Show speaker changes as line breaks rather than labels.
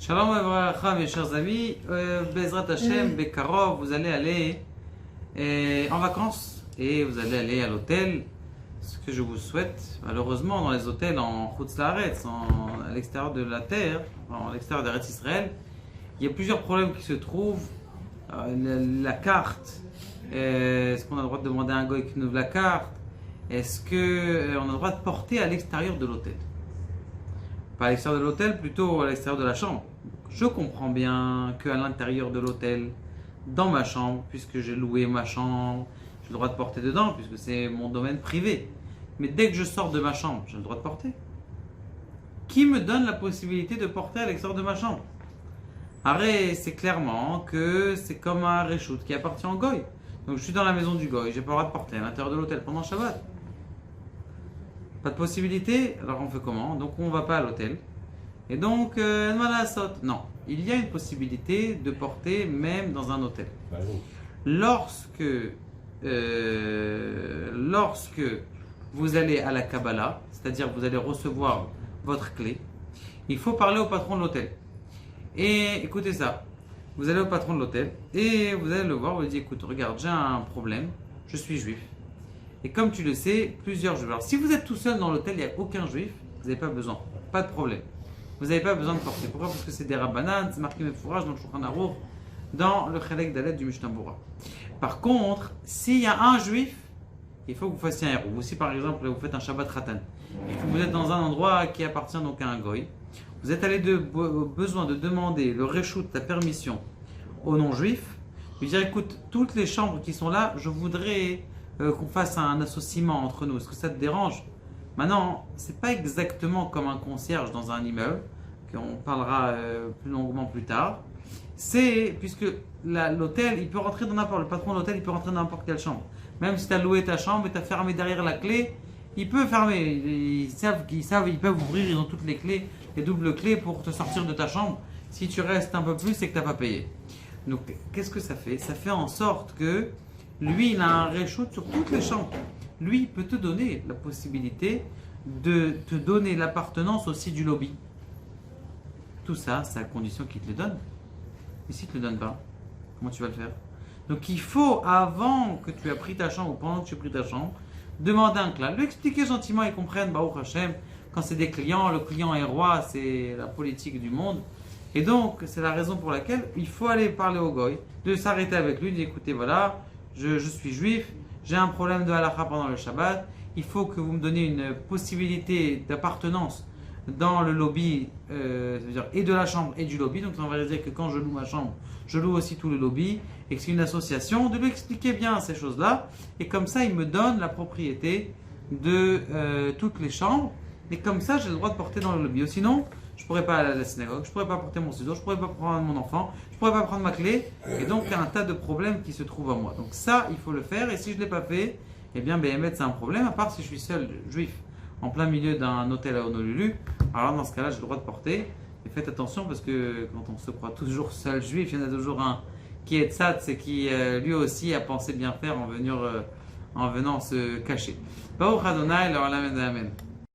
Shalom Avracha, mes chers amis. Bezrat Hashem, Bekarov, vous allez aller en vacances et vous allez aller à l'hôtel. Ce que je vous souhaite, malheureusement, dans les hôtels en Chutz Laaretz, à l'extérieur de la terre, à l'extérieur d'Eretz Israël, il y a plusieurs problèmes qui se trouvent. La carte, est-ce qu'on a le droit de demander à un goy qui nous ouvre la carte? Est-ce qu'on a le droit de porter à l'extérieur de l'hôtel? Pas à l'extérieur de l'hôtel, plutôt à l'extérieur de la chambre. Je comprends bien qu'à l'intérieur de l'hôtel, dans ma chambre, puisque j'ai loué ma chambre, j'ai le droit de porter dedans, puisque c'est mon domaine privé. Mais dès que je sors de ma chambre, j'ai le droit de porter. Qui me donne la possibilité de porter à l'extérieur de ma chambre? Arrête, c'est clairement que c'est comme un reshoot qui appartient au goy. Donc je suis dans la maison du goy, j'ai pas le droit de porter à l'intérieur de l'hôtel pendant Shabbat. Pas de possibilité? Alors on fait comment? Donc on va pas à l'hôtel. Et donc, non, il y a une possibilité de porter même dans un hôtel. Lorsque vous allez à la Kabbalah, c'est-à-dire vous allez recevoir votre clé, il faut parler au patron de l'hôtel. Et écoutez ça, vous allez au patron de l'hôtel et vous allez le voir, vous lui dites, écoute, regarde, j'ai un problème, je suis juif. Et comme tu le sais, plusieurs juifs. Alors si vous êtes tout seul dans l'hôtel, il n'y a aucun juif, vous n'avez pas besoin, pas de problème. Vous n'avez pas besoin de porter. Pourquoi? Parce que c'est des rabbanan, c'est marqué Mefouraj dans le Shulchan Aruch, dans le Chelek Dalet du Mishnah Berurah. Par contre, s'il y a un juif, il faut que vous fassiez un héros. Ou si par exemple vous faites un Shabbat Khatan et que vous êtes dans un endroit qui appartient donc à un goy, vous êtes allé besoin de demander le reshoot, la permission aux non-juifs, lui dire écoute, toutes les chambres qui sont là, je voudrais qu'on fasse un associement entre nous. Est-ce que ça te dérange? Maintenant, c'est pas exactement comme un concierge dans un immeuble, qu'on parlera plus longuement plus tard. C'est, puisque l'hôtel, il peut rentrer dans n'importe, le patron de l'hôtel, il peut rentrer dans n'importe quelle chambre. Même si tu as loué ta chambre et tu as fermé derrière la clé, il peut fermer. Ils savent, ils peuvent ouvrir, ils ont toutes les clés, les doubles clés pour te sortir de ta chambre. Si tu restes un peu plus, c'est que tu n'as pas payé. Donc, qu'est-ce que ça fait? Ça fait en sorte que lui, il a un reshoot sur toutes les chambres. Lui, il peut te donner la possibilité de te donner l'appartenance aussi du lobby. Tout ça, c'est à condition qu'il te le donne. Et s'il ne te le donne pas, comment tu vas le faire? Donc il faut, avant que tu aies pris ta chambre ou pendant que tu as pris ta chambre, demander un clal, lui expliquer gentiment, ils comprennent, Baruch Hashem, quand c'est des clients, le client est roi, c'est la politique du monde. Et donc, c'est la raison pour laquelle il faut aller parler au goy, de s'arrêter avec lui, de dire écoutez, voilà, je suis juif, j'ai un problème de halakha pendant le Shabbat, il faut que vous me donniez une possibilité d'appartenance dans le lobby, c'est-à-dire et de la chambre et du lobby. Donc on va dire que quand je loue ma chambre, je loue aussi tout le lobby et que c'est une association, de lui expliquer bien ces choses-là. Et comme ça, il me donne la propriété de toutes les chambres. Et comme ça, j'ai le droit de porter dans le lobby. Sinon, je ne pourrais pas aller à la synagogue, je ne pourrais pas porter mon ciseau, je ne pourrais pas prendre mon enfant, je ne pourrais pas prendre ma clé. Et donc, il y a un tas de problèmes qui se trouvent à moi. Donc ça, il faut le faire. Et si je ne l'ai pas fait, eh bien, Béhémet, c'est un problème, à part si je suis seul juif en plein milieu d'un hôtel à Honolulu. Alors dans ce cas-là, j'ai le droit de porter. Et faites attention parce que quand on se croit toujours seul juif, il y en a toujours un qui est tzad, c'est qui lui aussi a pensé bien faire en venant se cacher. Baruch Adonai, Amen.